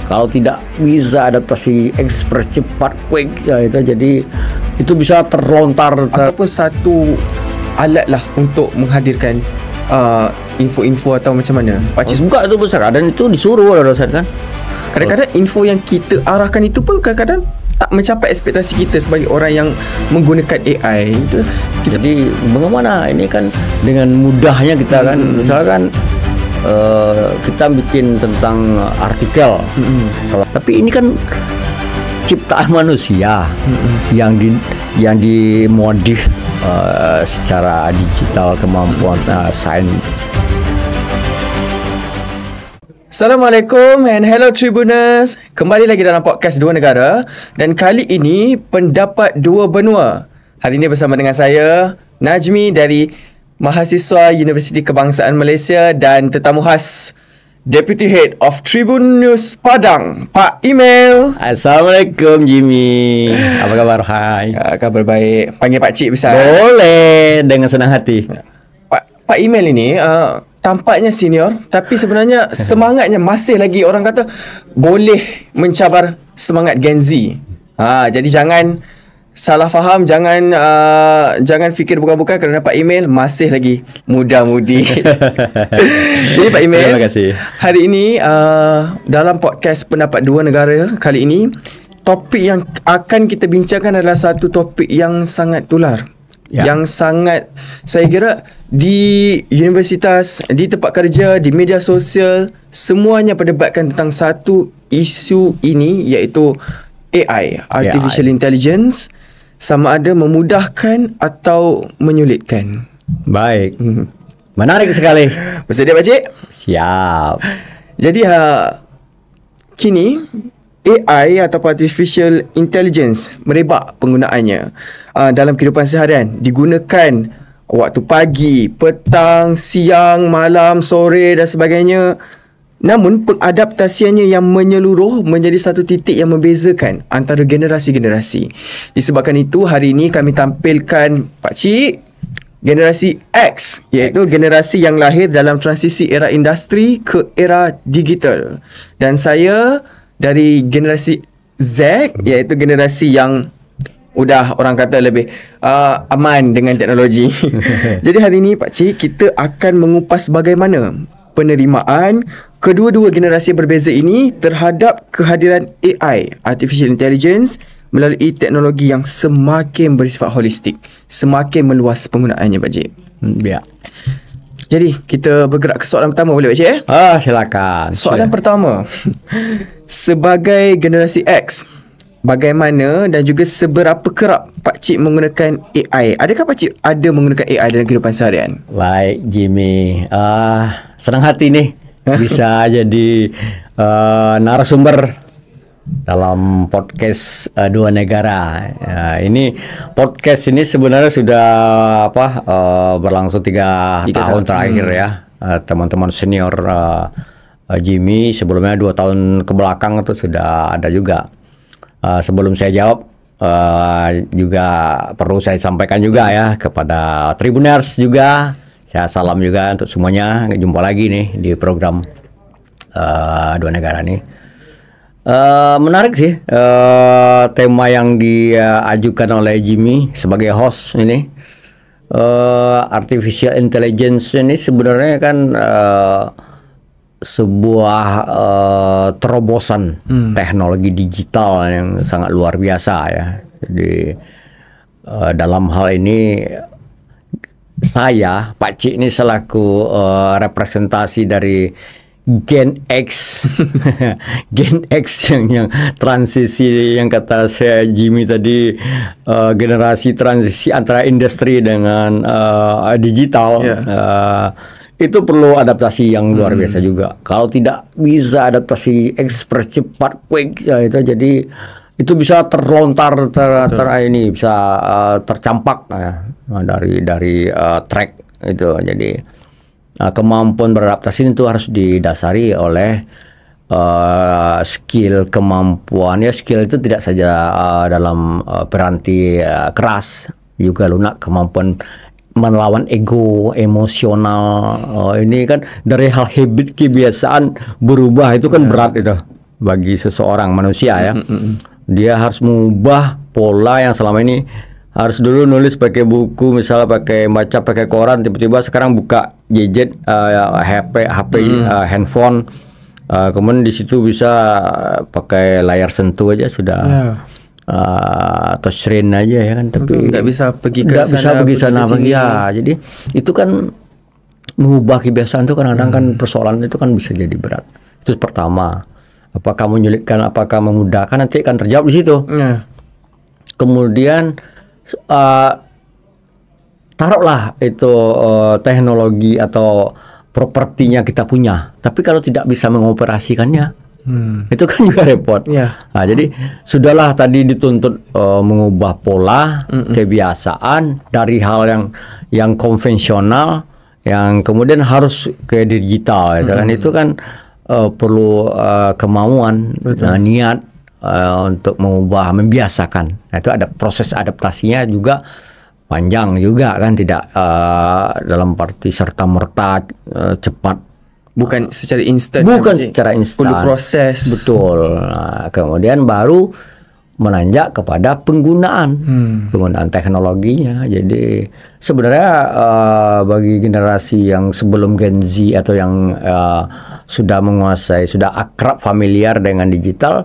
Kalau tidak bisa adaptasi ekspres, cepat, quick, ya, itu bisa terlontar. Ataupun satu alat lah untuk menghadirkan info-info atau macam mana? Pakcik buka itu besar, dan itu disuruh oleh dosen kan. Kadang-kadang info yang kita arahkan itu pun kadang-kadang tak mencapai ekspektasi kita sebagai orang yang menggunakan AI itu. Jadi bagaimana ini kan dengan mudahnya kita kan, misalkan kita bikin tentang artikel, tapi ini kan ciptaan manusia yang dimodif secara digital, kemampuan sains. Assalamualaikum and hello Tribuners. Kembali lagi dalam podcast Dua Negara, dan kali ini pendapat dua benua. Hari ini bersama dengan saya Najmi dari mahasiswa Universiti Kebangsaan Malaysia dan tetamu khas Deputy Head of Tribun News Padang, Pak Email. Assalamualaikum Jimmy. Apa kabar? Hai. Kabar baik. Panggil Pak Cik bisa? Boleh, dengan senang hati. Pak Email ini tampaknya senior, tapi sebenarnya semangatnya masih lagi, orang kata, boleh mencabar semangat Gen Z. Jadi jangan salah faham, jangan fikir bukan-bukan, kerana Pak Email masih lagi muda-mudi. Jadi Pak Email, terima kasih. Hari ini dalam podcast Pendapat Dua Negara kali ini, topik yang akan kita bincangkan adalah satu topik yang sangat tular. Yang sangat, saya kira, di universitas, di tempat kerja, di media sosial, semuanya perdebatkan tentang satu isu ini, iaitu AI, Artificial Intelligence, sama ada memudahkan atau menyulitkan. Baik. Menarik sekali. Bersedia Pak Cik? Siap. Jadi kini AI atau Artificial Intelligence merebak penggunaannya dalam kehidupan seharian. Digunakan waktu pagi, petang, siang, malam, sore dan sebagainya. Namun pengadaptasiannya yang menyeluruh menjadi satu titik yang membezakan antara generasi-generasi. Disebabkan itu, hari ini kami tampilkan Pak Cik, generasi X, iaitu generasi yang lahir dalam transisi era industri ke era digital. Dan saya dari generasi Z, iaitu generasi yang udah orang kata lebih aman dengan teknologi. Jadi hari ini Pak Cik, kita akan mengupas bagaimana penerimaan kedua-dua generasi berbeza ini terhadap kehadiran AI, Artificial Intelligence, melalui teknologi yang semakin bersifat holistik, semakin meluas penggunaannya Pak Cik. Ya. Jadi kita bergerak ke soalan pertama, boleh Pak Cik? Silakan. Soalan pertama. Sebagai generasi X, bagaimana dan juga seberapa kerap Pak Cik menggunakan AI? Adakah Pak Cik ada menggunakan AI dalam kehidupan seharian? Baik Jimmy, senang hati nih bisa jadi narasumber dalam podcast Dua Negara. Ini podcast ini sebenarnya sudah berlangsung 3 tahun terakhir ya. Teman-teman senior Jimmy sebelumnya 2 tahun ke belakang itu sudah ada juga. Sebelum saya jawab, juga perlu saya sampaikan juga ya kepada Tribuners juga. Saya salam juga untuk semuanya. Jumpa lagi nih di program Dua Negara nih. Menarik sih tema yang diajukan oleh Jimmy sebagai host ini. Artificial Intelligence ini sebenarnya kan sebuah terobosan teknologi digital yang sangat luar biasa ya. Jadi dalam hal ini saya, Pak Cik ini selaku representasi dari Gen X, Gen X yang transisi, yang kata saya Jimmy tadi, generasi transisi antara industri dengan digital. Itu perlu adaptasi yang luar biasa juga. Kalau tidak bisa adaptasi ekspres, cepat, quick, ya, itu bisa terlontar, bisa tercampak ya, dari track itu. Jadi kemampuan beradaptasi itu harus didasari oleh skill, kemampuan. Ya, skill itu tidak saja dalam berarti keras, juga lunak kemampuan melawan ego, emosional. Ini kan dari hal habit, kebiasaan berubah itu kan berat itu. bagi seseorang manusia ya. Dia harus mengubah pola yang selama ini harus dulu nulis pakai buku, misalnya baca pakai koran, tiba-tiba sekarang buka gadget, HP, handphone, kemudian di situ bisa pakai layar sentuh aja sudah, touchscreen aja ya kan, tapi nggak bisa pergi ke nggak bisa pergi sana sini. ya. Jadi itu kan mengubah kebiasaan itu kadang-kadang kan persoalan itu kan bisa jadi berat. Itu pertama. Apakah menyulitkan, apakah memudahkan, nanti akan terjawab di situ. Kemudian taruhlah itu teknologi atau propertinya kita punya, tapi kalau tidak bisa mengoperasikannya, itu kan juga repot. Nah, jadi sudahlah tadi dituntut mengubah pola kebiasaan dari hal yang konvensional, yang kemudian harus ke digital, itu kan perlu kemauan, niat untuk mengubah, membiasakan. Nah, itu ada proses adaptasinya juga panjang juga kan, tidak dalam arti serta merta cepat. Bukan secara instan. Bukan secara instan. Perlu proses. Betul. Nah, kemudian baru menanjak kepada penggunaan teknologinya. Jadi sebenarnya bagi generasi yang sebelum Gen Z atau yang sudah menguasai, sudah akrab familiar dengan digital,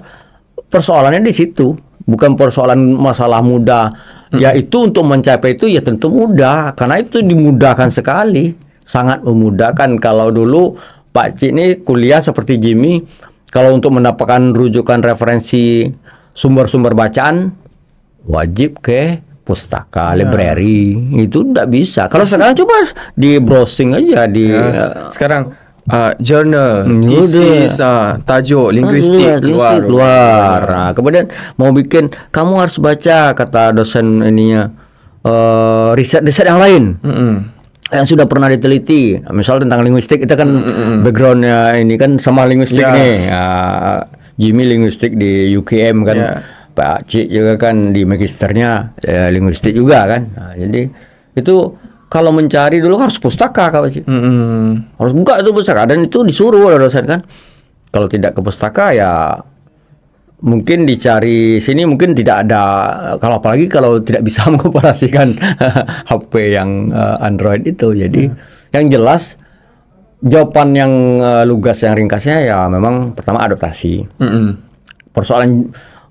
persoalannya di situ. Bukan persoalan masalah mudah. Yaitu untuk mencapai itu ya tentu mudah, karena itu dimudahkan sekali, sangat memudahkan. Kalau dulu Pak Cik ini kuliah seperti Jimmy, kalau untuk mendapatkan rujukan referensi sumber-sumber bacaan wajib ke pustaka, library, itu tidak bisa. Kalau sekarang coba di browsing aja di sekarang journal, thesis, tajuk, linguistik keluar. Nah, kemudian mau bikin, kamu harus baca kata dosen ininya riset yang lain. Yang sudah pernah diteliti, misal tentang linguistik, itu kan backgroundnya ini kan sama linguistik nih. Jimmy linguistik di UKM kan, Pak Cik juga kan di magisternya linguistik juga kan. Nah, jadi itu kalau mencari dulu harus pustaka kalau Cik. Harus buka itu pustaka, dan itu disuruh oleh dosen kan. Kalau tidak ke pustaka ya mungkin dicari sini, mungkin tidak ada. Kalau apalagi kalau tidak bisa mengoperasikan HP yang Android itu. Jadi yang jelas jawaban yang lugas, yang ringkasnya ya memang pertama adaptasi. Persoalan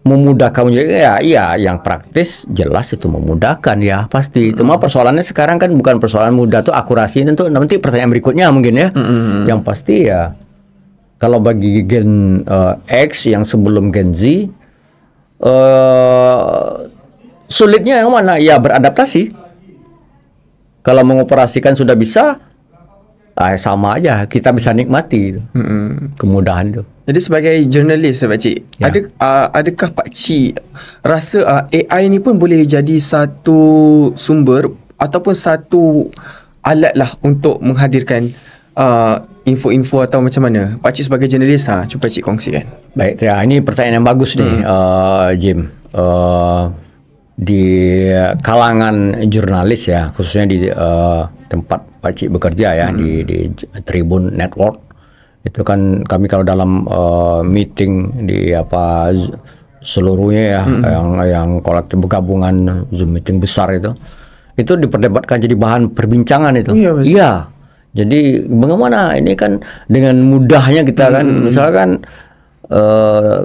memudahkan ya, iya, yang praktis jelas itu memudahkan ya pasti. Cuma persoalannya sekarang kan bukan persoalan mudah tuh akurasi, tentu nanti pertanyaan berikutnya mungkin ya. Yang pasti ya kalau bagi Gen X yang sebelum Gen Z, sulitnya yang mana? Ya beradaptasi. Kalau mengoperasikan sudah bisa, sama aja, kita bisa nikmati kemudahan itu. Jadi sebagai jurnalis Pak Cik, adakah Pak Cik rasa AI ni pun boleh jadi satu sumber ataupun satu alat lah untuk menghadirkan info-info atau macam mana? Pak Cik sebagai jurnalis, cuba Pak Cik kongsikan. Baik, ya, ini pertanyaan yang bagus nih, Jim. Di kalangan jurnalis ya, khususnya di tempat Pak Cik bekerja ya, di Tribun Network, itu kan kami kalau dalam meeting di seluruhnya ya, yang kolektif gabungan Zoom meeting besar itu diperdebatkan jadi bahan perbincangan itu. Iya. Jadi bagaimana ini kan dengan mudahnya kita kan, misalkan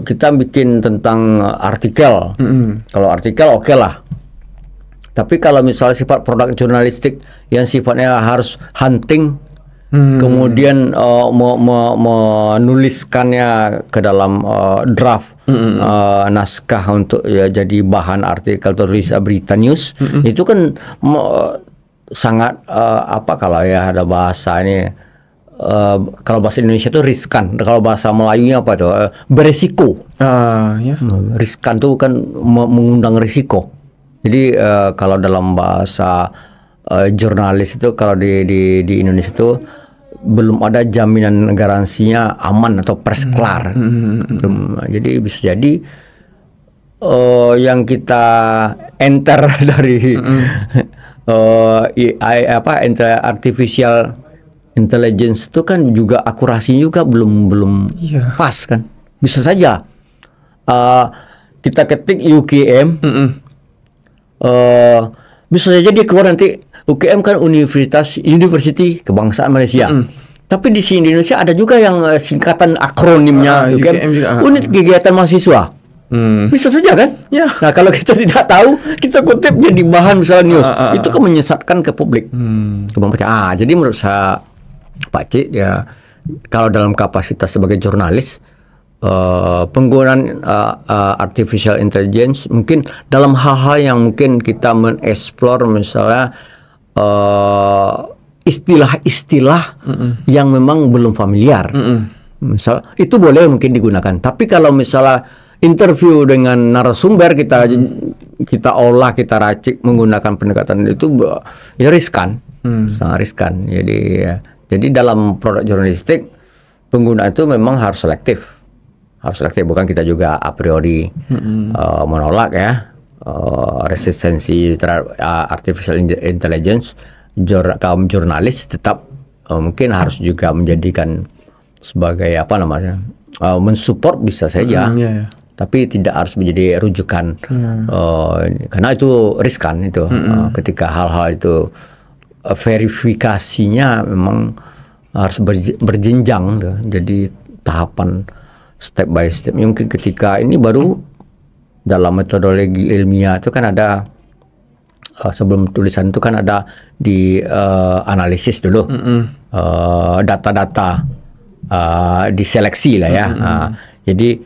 kita bikin tentang artikel. Kalau artikel oke lah. Tapi kalau misalnya sifat produk jurnalistik yang sifatnya harus hunting, kemudian menuliskannya ke dalam draft naskah untuk ya jadi bahan artikel atau berita news, itu kan sangat kalau ya ada bahasa ini, kalau bahasa Indonesia itu riskan, kalau bahasa Melayunya apa tuh, beresiko. Riskan tuh kan mengundang risiko. Jadi kalau dalam bahasa jurnalis itu, kalau di Indonesia itu belum ada jaminan garansinya aman atau pers klar. Jadi bisa jadi yang kita enter dari AI artificial intelligence itu kan juga akurasinya juga belum pas kan. Bisa saja kita ketik UKM, bisa saja dia keluar nanti. UKM kan University Kebangsaan Malaysia. Tapi di sini di Indonesia ada juga yang singkatan akronimnya UKM juga, Unit Kegiatan Mahasiswa. Bisa saja kan? Ya. Nah, kalau kita tidak tahu, kita kutip jadi bahan misalnya news. Itu kan menyesatkan ke publik. Jadi menurut saya Pak Cik, ya kalau dalam kapasitas sebagai jurnalis, penggunaan artificial intelligence mungkin dalam hal-hal yang mungkin kita mengeksplor misalnya istilah-istilah yang memang belum familiar. Misal itu boleh mungkin digunakan. Tapi kalau misalnya interview dengan narasumber kita olah, kita racik menggunakan pendekatan itu ya riskan. Sangat riskan. Jadi dalam produk jurnalistik penggunaan itu memang harus selektif. Bukan kita juga a priori menolak ya resistensi terhadap artificial intelligence. Kaum jurnalis tetap mungkin harus juga menjadikan sebagai mensupport bisa saja, tapi tidak harus menjadi rujukan karena itu riskan itu. Ketika hal-hal itu verifikasinya memang harus berjenjang tuh. Jadi tahapan step by step. Mungkin ketika ini baru dalam metodologi ilmiah itu kan ada sebelum tulisan itu kan ada di analisis dulu data-data, diseleksi lah ya. Jadi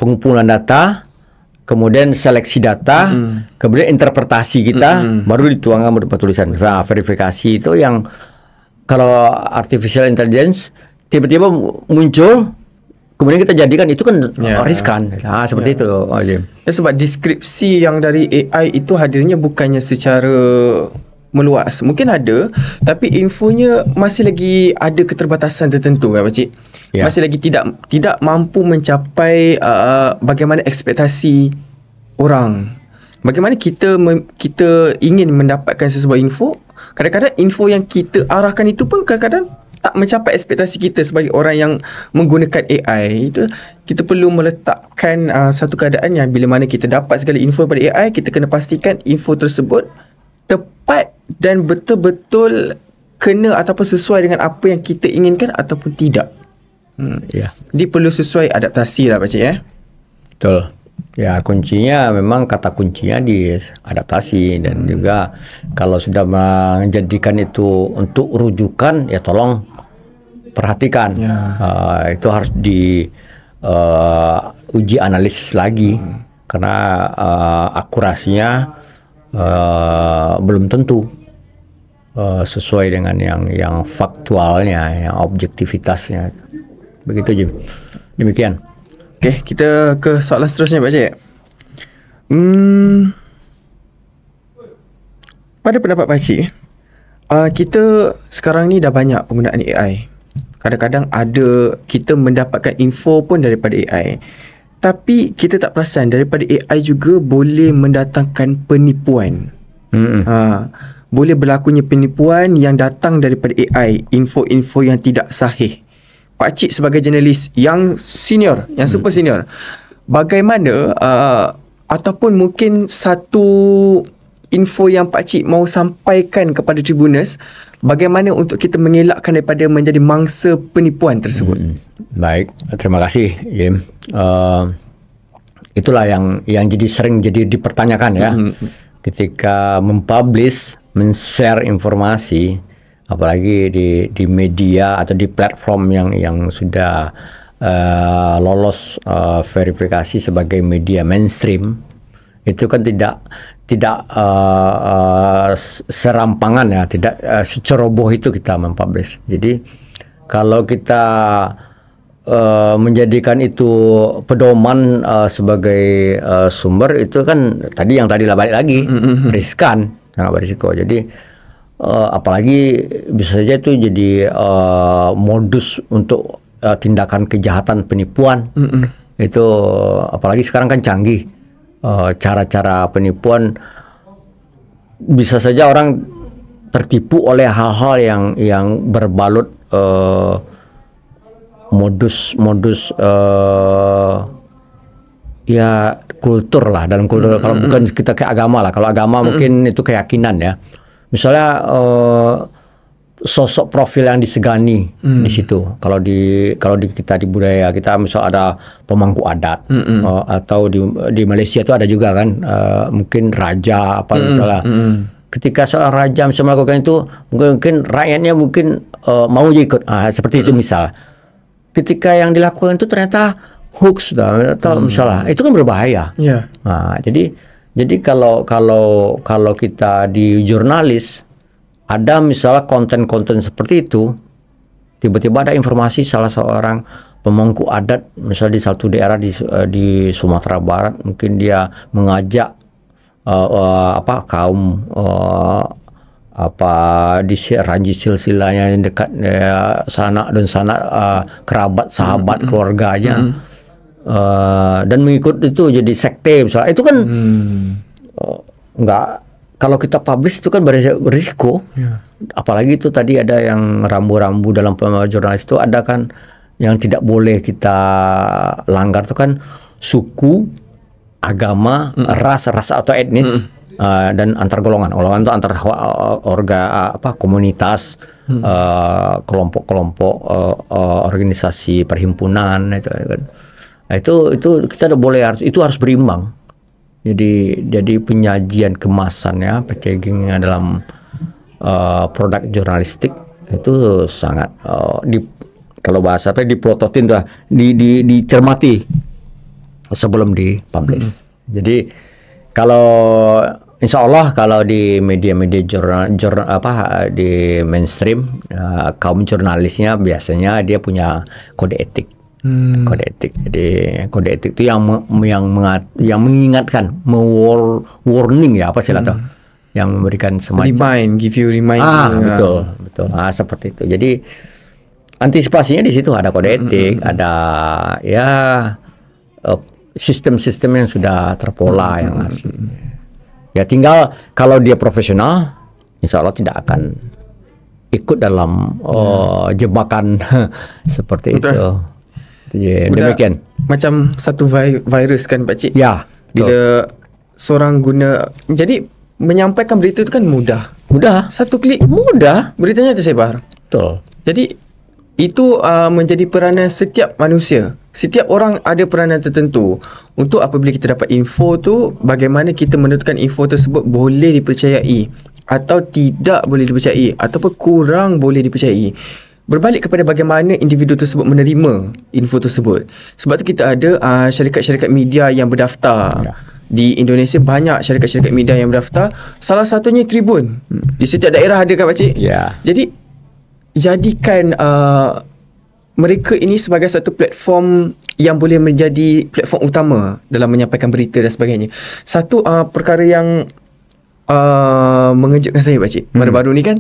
pengumpulan data, kemudian seleksi data, kemudian interpretasi kita, baru dituangkan berupa tulisan. Nah, verifikasi itu yang kalau artificial intelligence tiba-tiba muncul, kemudian kita jadikan itu kan riskan. Seperti itu. Sebab deskripsi yang dari AI itu hadirnya bukannya secara meluas. Mungkin ada, tapi infonya masih lagi ada keterbatasan tertentu kan Pakcik? Masih lagi tidak mampu mencapai bagaimana ekspektasi orang. Bagaimana kita ingin mendapatkan sesuatu info, kadang-kadang info yang kita arahkan itu pun kadang-kadang tak mencapai ekspektasi kita sebagai orang yang menggunakan AI. Itu kita perlu meletakkan satu keadaan yang bila mana kita dapat segala info daripada AI, kita kena pastikan info tersebut tepat dan betul-betul kena ataupun sesuai dengan apa yang kita inginkan ataupun tidak. Jadi perlu sesuai adaptasi lah Pakcik ya. Betul. Ya, kuncinya memang kata kuncinya di adaptasi, dan juga kalau sudah menjadikan itu untuk rujukan, ya tolong perhatikan. Itu harus di uji analisis lagi karena akurasinya belum tentu sesuai dengan yang faktualnya, yang objektivitasnya. Begitu Jim. Demikian. Okey, kita ke soalan seterusnya Pakcik. Pada pendapat Pakcik, kita sekarang ni dah banyak penggunaan AI. Kadang-kadang ada kita mendapatkan info pun daripada AI. Tapi kita tak perasan daripada AI juga boleh mendatangkan penipuan. Boleh berlakunya penipuan yang datang daripada AI, info-info yang tidak sahih. Pakcik sebagai jurnalis yang senior, yang super senior, bagaimana ataupun mungkin satu info yang Pakcik mau sampaikan kepada Tribuners, bagaimana untuk kita mengelakkan daripada menjadi mangsa penipuan tersebut? Baik, terima kasih Jim. Itulah yang jadi sering jadi dipertanyakan ya. Ketika mempublish, men-share informasi, apalagi di media atau di platform yang sudah lolos verifikasi sebagai media mainstream, itu kan tidak serampangan ya, tidak seceroboh itu kita mempublish. Jadi kalau kita menjadikan itu pedoman sebagai sumber, itu kan tadi lah balik lagi, riskan, sangat berisiko. Jadi apalagi bisa saja itu jadi modus untuk tindakan kejahatan penipuan. Itu apalagi sekarang kan canggih cara-cara penipuan, bisa saja orang tertipu oleh hal-hal yang berbalut modus ya kultur lah, dalam kultur. Kalau bukan kita kayak agama lah. Kalau agama mungkin itu keyakinan ya. Misalnya sosok profil yang disegani di situ. Kalau di kita di budaya kita, misal ada pemangku adat atau di Malaysia itu ada juga kan, mungkin raja apa misalnya. Ketika seorang raja bisa melakukan itu, mungkin rakyatnya mungkin mau ikut. Seperti itu misal. Ketika yang dilakukan itu ternyata hoax atau misalnya, itu kan berbahaya. Yeah. Nah, jadi kalau kita di jurnalis ada misalnya konten-konten seperti itu, tiba-tiba ada informasi salah seorang pemangku adat misalnya di satu daerah di Sumatera Barat, mungkin dia mengajak kaum di ranji silsilahnya yang dekat sanak dan sanak, kerabat sahabat keluarganya, dan mengikut itu jadi sekte misalnya, itu kan enggak, kalau kita publish itu kan berisiko. Apalagi itu tadi ada yang rambu-rambu dalam jurnalis itu, ada kan yang tidak boleh kita langgar itu kan suku, agama, ras atau etnis, dan antar golongan. Golongan itu antar komunitas, kelompok-kelompok, organisasi perhimpunan itu kan. Nah, itu kita tidak boleh, itu harus berimbang. Jadi penyajian kemasannya, packagingnya dalam produk jurnalistik itu sangat kalau bahasa diprototin tuh, dicermati sebelum dipublish. Jadi kalau insya Allah kalau di media-media di mainstream, kaum jurnalisnya biasanya dia punya kode etik. Kode etik. Jadi kode etik itu yang mengingatkan, warning ya, apa sih tuh, yang memberikan semacam give you reminder. Betul. Seperti itu. Jadi antisipasinya di situ ada kode etik, ada ya sistem-sistem yang sudah terpola yang harus. Ya tinggal kalau dia profesional, insya Allah tidak akan ikut dalam jebakan seperti itu. Demikian. Macam satu virus kan Pak Cik. Ya. Bila seorang guna, jadi menyampaikan berita itu kan mudah. Satu klik mudah, beritanya tersebar. Betul. Jadi itu menjadi peranan setiap manusia. Setiap orang ada peranan tertentu untuk apabila kita dapat info tu, bagaimana kita menentukan info tersebut boleh dipercayai atau tidak boleh dipercayai, ataupun kurang boleh dipercayai. Berbalik kepada bagaimana individu tersebut menerima info tersebut. Sebab tu kita ada syarikat-syarikat media yang berdaftar. Di Indonesia banyak syarikat-syarikat media yang berdaftar. Salah satunya Tribun. Di setiap daerah ada kan Pakcik? Ya. Jadi jadikan mereka ini sebagai satu platform yang boleh menjadi platform utama dalam menyampaikan berita dan sebagainya. Satu perkara yang mengejutkan saya Pakcik, baru-baru ni kan,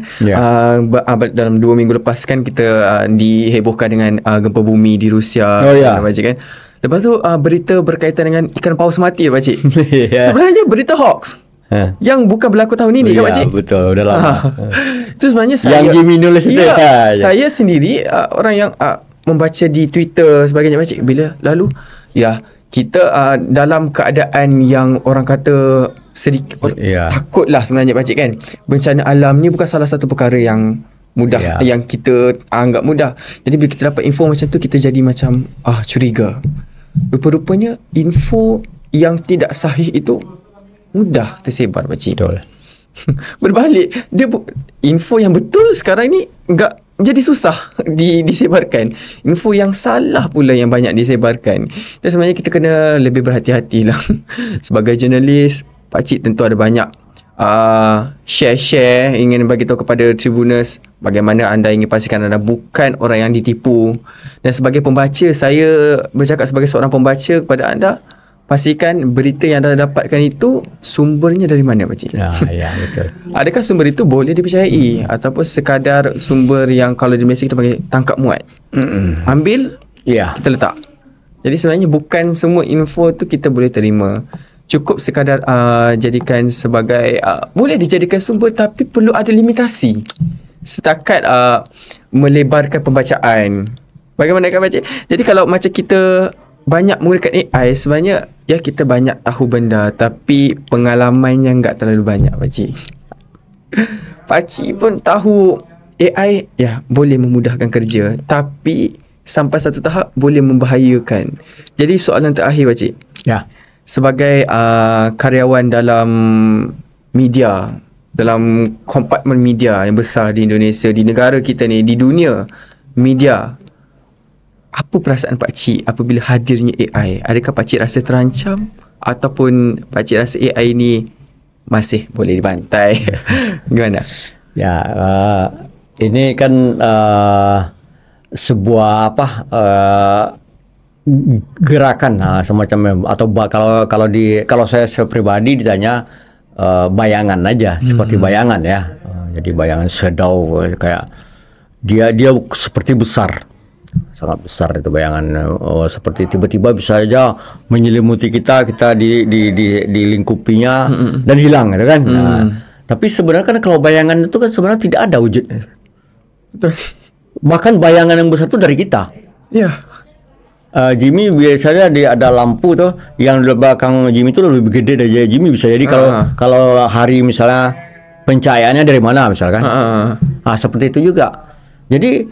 dalam 2 minggu lepas kan kita dihebohkan dengan gempa bumi di Rusia, Pakcik kan. Lepas tu berita berkaitan dengan ikan paus mati Pakcik. Sebenarnya berita hoax yang bukan berlaku tahun ini kan Pakcik. Betul, udah lama. Itu sebenarnya saya yang Jimmy nulis itu saya sendiri orang yang membaca di Twitter sebagainya Pakcik, bila lalu kita dalam keadaan yang orang kata sedikit takutlah sebenarnya Pakcik kan. Bencana alam ni bukan salah satu perkara yang mudah, yang kita anggap mudah. Jadi bila kita dapat info macam tu, kita jadi macam curiga. Rupa-rupanya info yang tidak sahih itu mudah tersebar Pakcik. Betul. Berbalik, info yang betul sekarang ni enggak jadi susah disebarkan. Info yang salah pula yang banyak disebarkan. Dan sebenarnya kita kena lebih berhati-hatilah. Sebagai jurnalis, Pakcik tentu ada banyak share ingin bagi tahu kepada Tribuners bagaimana anda ingin pastikan anda bukan orang yang ditipu. Dan sebagai pembaca, saya bercakap sebagai seorang pembaca kepada anda, pastikan berita yang anda dapatkan itu sumbernya dari mana Pakcik? Ya, betul. Adakah sumber itu boleh dipercayai ataupun sekadar sumber yang kalau di Malaysia kita panggil tangkap muat. Ambil, kita letak. Jadi sebenarnya bukan semua info tu kita boleh terima. Cukup sekadar jadikan sebagai boleh dijadikan sumber, tapi perlu ada limitasi. Setakat melebarkan pembacaan, Bagaimana kan pakcik? Jadi kalau macam kita banyak menggunakan AI, sebenarnya ya kita banyak tahu benda, tapi pengalamannya enggak terlalu banyak pakcik. Pakcik pun tahu AI ya boleh memudahkan kerja, tapi sampai satu tahap boleh membahayakan. Jadi soalan terakhir pakcik, Ya. sebagai karyawan dalam media, dalam kompartmen media yang besar di Indonesia, di negara kita ni, di dunia media, apa perasaan pakcik apabila hadirnya AI? Adakah pakcik rasa terancam ataupun pakcik rasa AI ni masih boleh dibantai? Gimana? Ya, ini kan sebuah gerakan semacam, atau kalau saya pribadi ditanya bayangan aja, seperti bayangan ya. Jadi bayangan shadow, kayak dia seperti besar, sangat besar itu bayangan. Seperti tiba-tiba bisa aja menyelimuti kita dilingkupinya dan hilang gitu kan. Nah, tapi sebenarnya kan kalau bayangan itu kan sebenarnya tidak ada wujudnya. Betul. Bahkan bayangan yang besar itu dari kita. Ya. Jimmy biasanya ada lampu tuh yang di belakang Jimmy itu lebih gede dari Jimmy, bisa jadi kalau hari misalnya pencahayaannya dari mana misalkan. Seperti itu juga. Jadi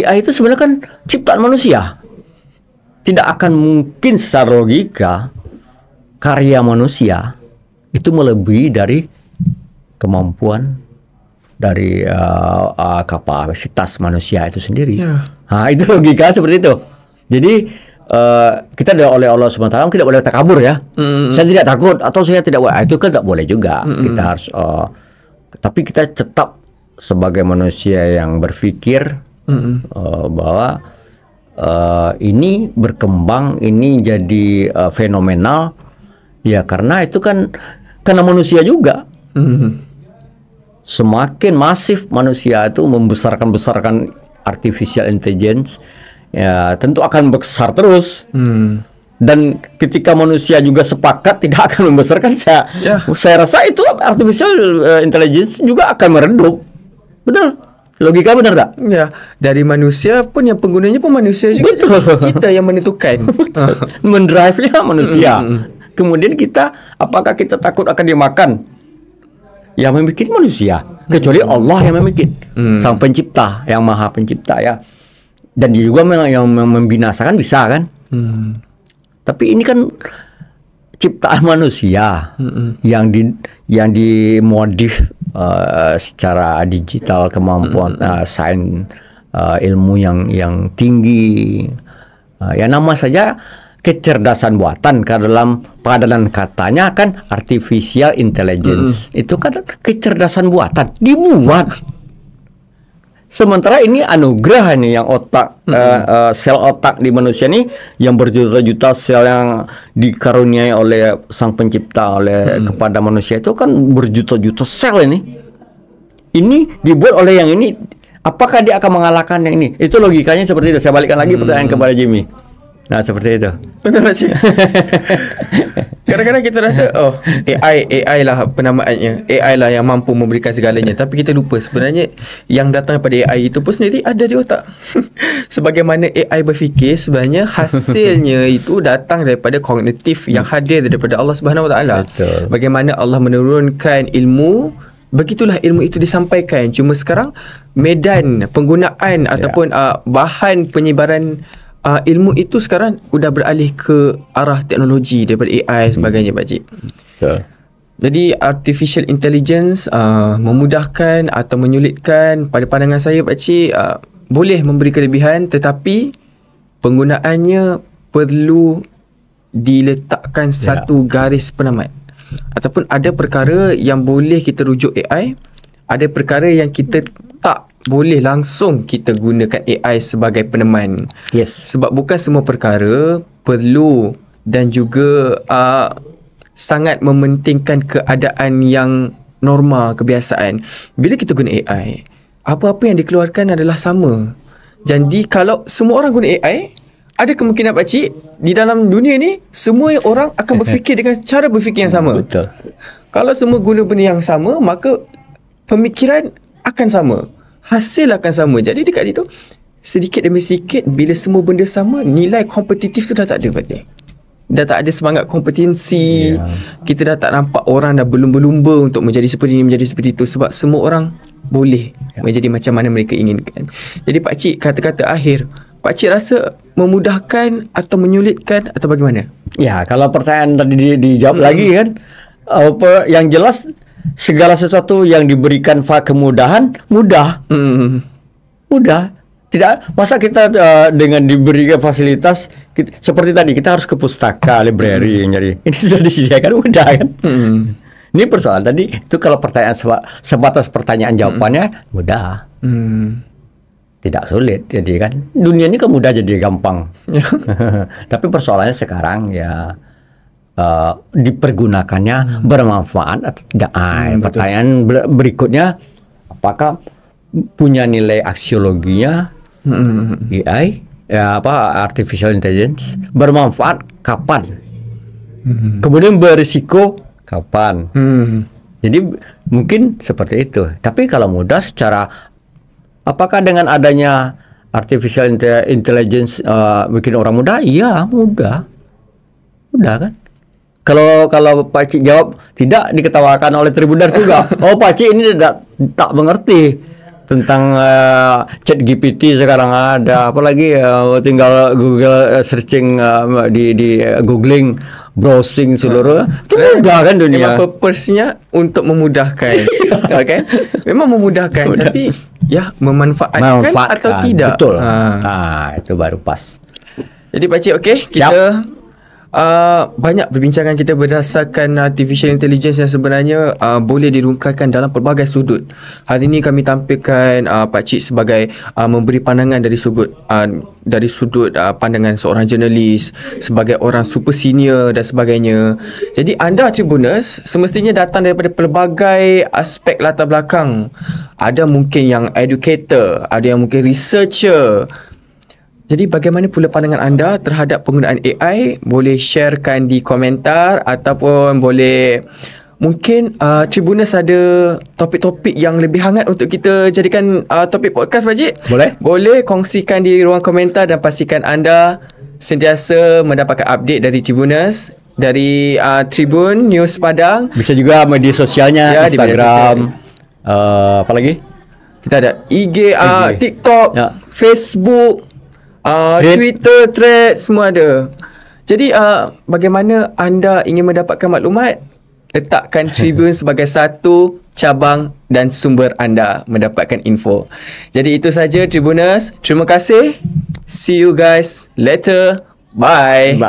AI itu sebenarnya kan ciptaan manusia. Tidak akan mungkin secara logika karya manusia itu melebihi dari kemampuan dari kapasitas manusia itu sendiri. Ya. Itu logika seperti itu. Jadi kita oleh Allah SWT tidak boleh takabur ya. Saya tidak takut atau saya tidak boleh. Itu kan tidak boleh juga. Kita harus tapi kita tetap sebagai manusia yang berpikir bahwa ini berkembang, ini jadi fenomenal ya, karena itu kan karena manusia juga. Semakin masif manusia itu membesarkan artificial intelligence, ya tentu akan besar terus. Dan ketika manusia juga sepakat tidak akan membesarkan, saya rasa itu artificial intelligence juga akan meredup. Betul, logika benar tak? Ya, dari manusia pun yang penggunanya pun manusia juga. Betul. Kita yang menentukan. Mendrive-nya manusia. Kemudian apakah kita takut akan dimakan? Yang membuat manusia, kecuali Allah yang membuat, sang pencipta, yang maha pencipta ya. Dan dia juga yang membinasakan bisa kan. Tapi ini kan ciptaan manusia yang dimodif secara digital, kemampuan sains, ilmu yang tinggi. Ya nama saja kecerdasan buatan, karena dalam padanan katanya kan artificial intelligence. Itu kan kecerdasan buatan dibuat. Sementara ini anugerah ini yang otak, sel otak di manusia ini yang berjuta-juta sel yang dikaruniai oleh sang pencipta kepada manusia itu kan berjuta-juta sel ini. Ini dibuat oleh yang ini. Apakah dia akan mengalahkan yang ini? Itu logikanya seperti itu. Saya balikkan lagi pertanyaan kepada Jimmy. Nah, seperti itu. Betul pakcik. Kadang-kadang kita rasa AI lah penamaannya, AI lah yang mampu memberikan segalanya. Tapi kita lupa sebenarnya yang datang daripada AI itu pun sendiri ada di otak. Sebagaimana AI berfikir, sebenarnya hasilnya itu datang daripada kognitif yang hadir daripada Allah Subhanahu Wa Taala. Bagaimana Allah menurunkan ilmu, begitulah ilmu itu disampaikan. Cuma sekarang medan penggunaan ataupun bahan penyebaran ilmu itu sekarang sudah beralih ke arah teknologi daripada AI sebagainya pakcik. Jadi artificial intelligence memudahkan atau menyulitkan, pada pandangan saya pakcik, boleh memberi kelebihan, tetapi penggunaannya perlu diletakkan satu garis penamat. Ataupun ada perkara yang boleh kita rujuk AI, ada perkara yang kita tak boleh langsung kita gunakan AI sebagai peneman. Sebab bukan semua perkara perlu dan juga sangat mementingkan keadaan yang normal, kebiasaan. Bila kita guna AI, apa-apa yang dikeluarkan adalah sama. Jadi kalau semua orang guna AI, ada kemungkinan pakcik di dalam dunia ni semua orang akan berfikir dengan cara berfikir yang sama. Betul. Kalau semua guna benda yang sama, maka pemikiran akan sama, hasil akan sama. Jadi dekat situ sedikit demi sedikit bila semua benda sama, nilai kompetitif tu dah tak ada Pakcik. Dah tak ada semangat kompetensi. Kita dah tak nampak orang dah berlumba-lumba untuk menjadi seperti ini, menjadi seperti itu, sebab semua orang boleh menjadi macam mana mereka inginkan. Jadi Pakcik, kata-kata akhir, Pakcik rasa memudahkan atau menyulitkan atau bagaimana? Ya, kalau pertanyaan tadi dijawab lagi kan, apa yang jelas segala sesuatu yang diberikan kemudahan mudah. Mudah. Tidak, masa kita dengan diberikan fasilitas seperti tadi kita harus ke pustaka, library, jadi ini sudah disediakan mudah kan. Ini persoalan tadi itu kalau pertanyaan sebatas pertanyaan jawabannya mudah. Tidak sulit, jadi kan dunia ini kan mudah jadi gampang. Tapi persoalannya sekarang ya dipergunakannya bermanfaat atau tidak. Pertanyaan berikutnya, apakah punya nilai aksiologinya AI, artificial intelligence, bermanfaat kapan? Kemudian berisiko kapan? Jadi mungkin seperti itu. Tapi kalau mudah secara, apakah dengan adanya artificial intelligence bikin orang mudah? Iya, mudah kan? Kalau Pakcik jawab tidak, diketawakan oleh Tribuners juga. Oh, Pakcik ini tak mengerti tentang chat GPT sekarang ada, apalagi tinggal Google searching di googling, browsing seluruh itu mudah kan dunia. Memang purpose-nya untuk memudahkan. Okay? Memang memudahkan, tapi ya memanfaatkan atau tidak. Betul. Itu baru pas. Jadi Pakcik, okey, kita banyak perbincangan kita berdasarkan artificial intelligence yang sebenarnya boleh dirungkaikan dalam pelbagai sudut. Hari ini kami tampilkan Pakcik sebagai memberi pandangan dari sudut pandangan seorang jurnalis, sebagai orang super senior dan sebagainya. Jadi anda Tribuners semestinya datang daripada pelbagai aspek latar belakang. Ada mungkin yang educator, ada yang mungkin researcher. Jadi bagaimana pula pandangan anda terhadap penggunaan AI? Boleh sharekan di komentar ataupun boleh mungkin Tribuners ada topik-topik yang lebih hangat untuk kita jadikan topik podcast Pakcik? Boleh kongsikan di ruang komentar dan pastikan anda sentiasa mendapatkan update dari Tribuners, dari Tribun News Padang. Bisa juga media sosialnya, Instagram, apa lagi? Kita ada IG. TikTok, Facebook, Twitter, Thread, semua ada. Jadi bagaimana anda ingin mendapatkan maklumat? Letakkan Tribune sebagai satu cabang dan sumber anda mendapatkan info. Jadi itu saja Tribuners. Terima kasih. See you guys later. Bye.